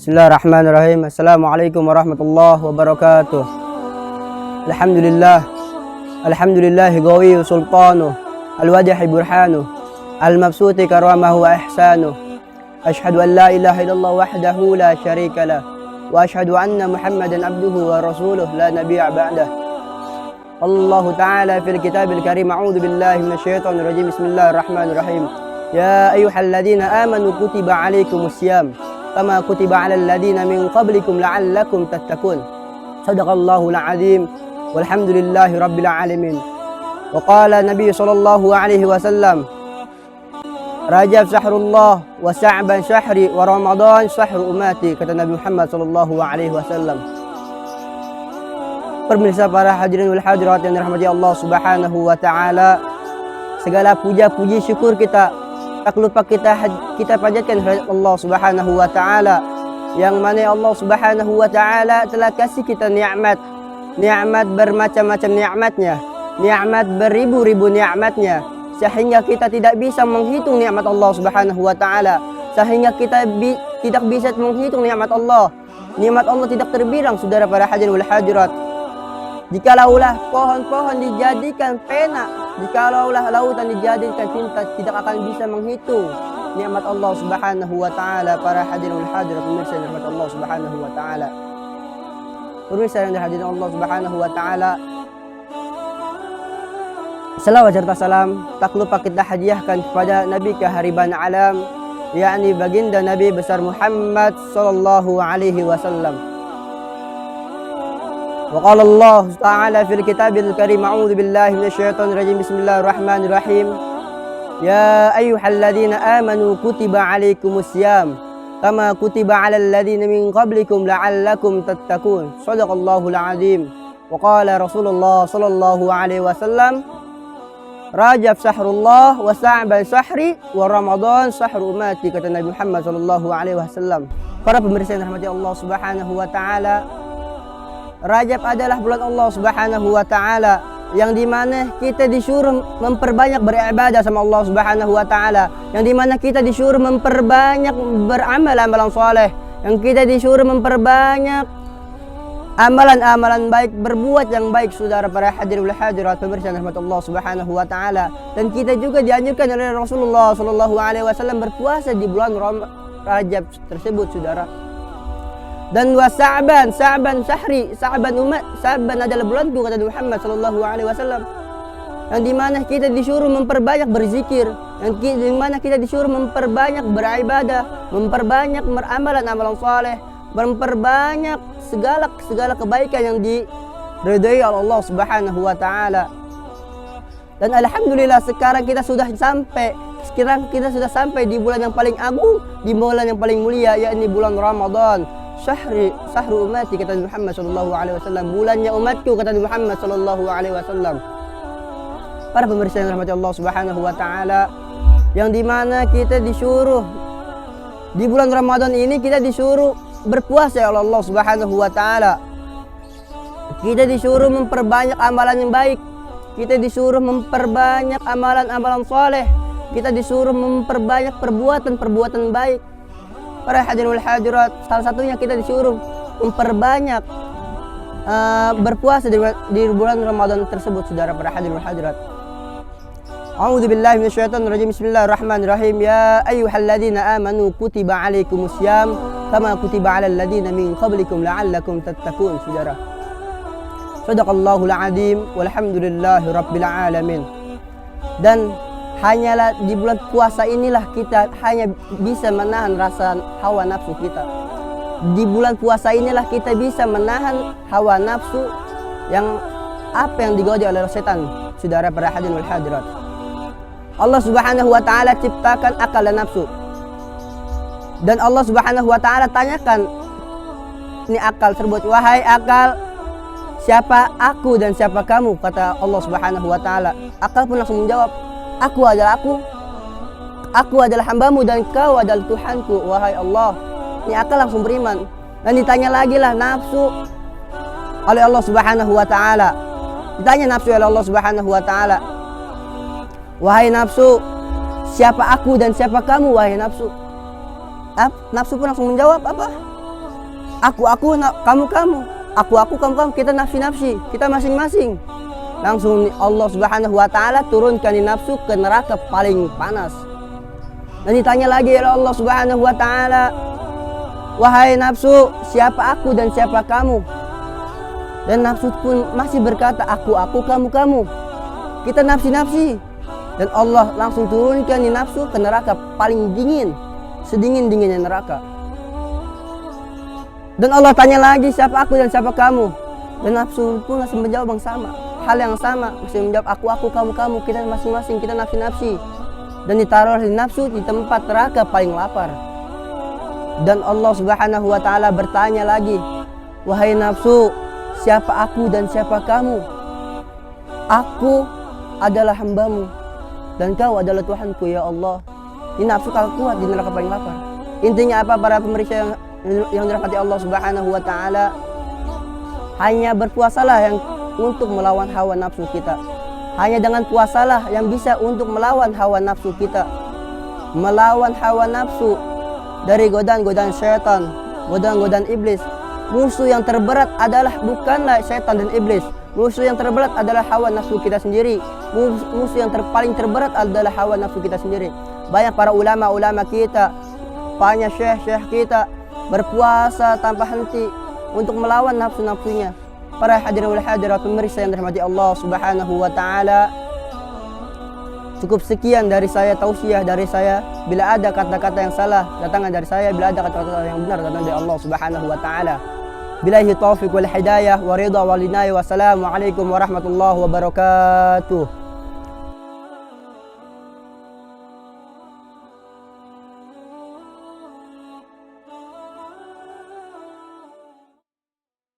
Bismillahirrahmanirrahim. Assalamualaikum warahmatullahi wabarakatuh. Alhamdulillah. Alhamdulillahi qawiyu sultanuh. Al-wadihi burhanuh. Al-mabsuti karamahu wa ihsanuh. Ashhadu an la ilaha illallah wahdahu la syarika lah. Wa ashhadu anna Muhammadan abduhu wa rasuluh la nabiyya ba'dah. Allah Ta'ala fil kitabil karim. A'udzu billahi minasyaitonir rajim. Bismillahirrahmanirrahim. Ya ayyuhalladzina amanu kutiba 'alaikumus syiyam kama kutiba 'alal ladzina min qablikum la'allakum tattaqun. Shadaqallahul 'azim. Walhamdulillahi rabbil alamin. Wa qala Nabi sallallahu alaihi wasallam, Rajab syahrullah wa Sya'ban syahri wa Ramadan syahru ummati, kata Nabi Muhammad sallallahu alaihi wasallam. Pemirsa, para hadirin wal hadirat yang dirahmati Allah Subhanahu wa taala, segala puja puji syukur kita tak lupa kita panjatkan kepada Allah Subhanahu wa taala, yang mana Allah Subhanahu wa taala telah kasih kita nikmat bermacam-macam nikmatnya, nikmat beribu-ribu nikmatnya, sehingga kita tidak bisa menghitung nikmat Allah Subhanahu wa taala, sehingga kita tidak bisa menghitung nikmat Allah. Nikmat Allah tidak terbilang, saudara para hadirin wal hadirat. Jikalaulah pohon-pohon dijadikan pena, jikalaulah lautan dijadikan tinta, tidak akan bisa menghitung nikmat Allah Subhanahu wa taala. Para hadirin wal hadirat, pemirsa yang dirahmati Allah Subhanahu wa taala. Pemirsa yang dirahmati Allah Subhanahu wa taala, selawat serta salam tak lupa kita hadiahkan kepada Nabi kehariban alam, yakni baginda Nabi besar Muhammad sallallahu alaihi wasallam. Wa qala Allah Ta'ala fil kitabil karim. A'udzu billahi minasyaitonir rajim. Bismillahirrahmanirrahim. Ya ayyuhalladzina amanu kutiba 'alaikumus syiyam kama kutiba 'alal ladzina min qablikum la'allakum tattaqun. Shadaqallahul 'azim. Wa qala Rasulullah sallallahu alaihi wasallam, Rajab syahrullah wa Sya'ban syahri wa Ramadan syahru ummati, kata Nabi Muhammad sallallahu alaihi wasallam. Para pemirsa yang dirahmati Allah Subhanahu wa taala, Rajab adalah bulan Allah Subhanahu wa taala, yang dimana kita disuruh memperbanyak beribadah sama Allah Subhanahu wa taala, yang dimana kita disuruh memperbanyak beramal-amalan soleh, yang kita disuruh memperbanyak amalan-amalan baik, berbuat yang baik, saudara para hadirin wal hadirat, pemirsa rahmat Allah Subhanahu wa taala. Dan kita juga dianjurkan oleh Rasulullah sallallahu alaihi wasallam berpuasa di bulan Rajab tersebut, saudara. Dan wa Sya'ban syahri, Sya'ban umat, Sya'ban adalah bulanku, kata Muhammad sallallahu alaihi wasallam, yang dimana kita disuruh memperbanyak berzikir, yang dimana kita disuruh memperbanyak beribadah, memperbanyak amalan-amalan saleh, memperbanyak segala kebaikan yang diridhai oleh Allah Subhanahu wa taala. Dan alhamdulillah sekarang kita sudah sampai di bulan yang paling agung, di bulan yang paling mulia, yakni bulan Ramadan. Syahru ummati, kata Muhammad sallallahu alaihi wasallam, bulannya umatku, kata Muhammad sallallahu alaihi wasallam. Para pemirsa yang dirahmati Allah Subhanahu wa taala, yang dimana kita disuruh di bulan Ramadan ini, kita disuruh berpuasa oleh Allah Subhanahu wa taala. Kita disuruh memperbanyak amalan yang baik, kita disuruh memperbanyak amalan-amalan soleh, kita disuruh memperbanyak perbuatan baik. Para hadirin wal hadirat, salah satunya kita disuruh memperbanyak berpuasa di bulan Ramadan tersebut, saudara para hadirin wal hadirat. A'udzu billahi minasyaitonir rajim. Bismillahirrahmanirrahim. Ya ayyuhalladzina amanu kutiba 'alaikumus syiyam kama kutiba 'alal ladzina min qablikum la'allakum tattaqun, saudara. Shadaqallahul 'azim. Walhamdulillahi rabbil alamin. Dan hanyalah di bulan puasa inilah kita hanya bisa menahan rasa hawa nafsu kita. Di bulan puasa inilah kita bisa menahan hawa nafsu yang digodai oleh setan, saudara para hadirin wal hadirat. Allah Subhanahu wa taala ciptakan akal dan nafsu. Dan Allah Subhanahu wa taala tanyakan ini akal tersebut, wahai akal, siapa aku dan siapa kamu? Kata Allah Subhanahu wa taala. Akal pun langsung menjawab, aku adalah hambamu dan kau adalah Tuhanku, wahai Allah. Ini akal langsung beriman. Dan ditanya lagi lah nafsu oleh Allah Subhanahu wa taala. Ditanya nafsu oleh Allah Subhanahu wa taala, wahai nafsu, siapa aku dan siapa kamu, wahai nafsu? Nafsu pun langsung menjawab apa? kamu, kamu, kita nafsi, kita masing-masing. Langsung Allah Subhanahu wa taala turunkan nafsu ke neraka paling panas. Dan ditanya lagi oleh Allah Subhanahu wa taala, wahai nafsu, siapa aku dan siapa kamu? Dan nafsu pun masih berkata, aku, kamu. Kita nafsi. Dan Allah langsung turunkan nafsu ke neraka paling dingin, sedingin-dinginnya neraka. Dan Allah tanya lagi, siapa aku dan siapa kamu? Dan nafsu pun masih menjawab hal yang sama, masih menjawab aku, kamu, kita masing-masing, kita nafsi. Dan ditaruh nafsu di tempat neraka paling lapar. Dan Allah Subhanahu wa taala bertanya lagi, wahai nafsu, siapa aku dan siapa kamu? Aku adalah hambamu dan kau adalah Tuhanku ya Allah. Ini nafsu kau kuat di neraka paling lapar. Intinya apa para pemirsa yang dirahmati Allah Subhanahu wa taala? Hanya berpuasalah yang untuk melawan hawa nafsu kita. Hanya dengan puasalah yang bisa untuk melawan hawa nafsu kita. Melawan hawa nafsu dari godaan-godaan syaitan, godaan-godaan iblis. Musuh yang terberat adalah bukanlah syaitan dan iblis. Musuh yang terberat adalah hawa nafsu kita sendiri. Musuh yang paling terberat adalah hawa nafsu kita sendiri. Banyak para ulama-ulama kita, banyak syekh-syekh kita berpuasa tanpa henti untuk melawan nafsu-nafsunya. Para hadirin wal hadirat pemirsa yang dirahmati Allah Subhanahu wa taala. Cukup sekian dari saya, tausiah dari saya. Bila ada kata-kata yang salah, datangnya dari saya. Bila ada kata-kata yang benar, datang dari Allah Subhanahu wa taala. Billahi taufiq wal hidayah wa ridha wal inayah. Wassalamu alaikum warahmatullahi wabarakatuh.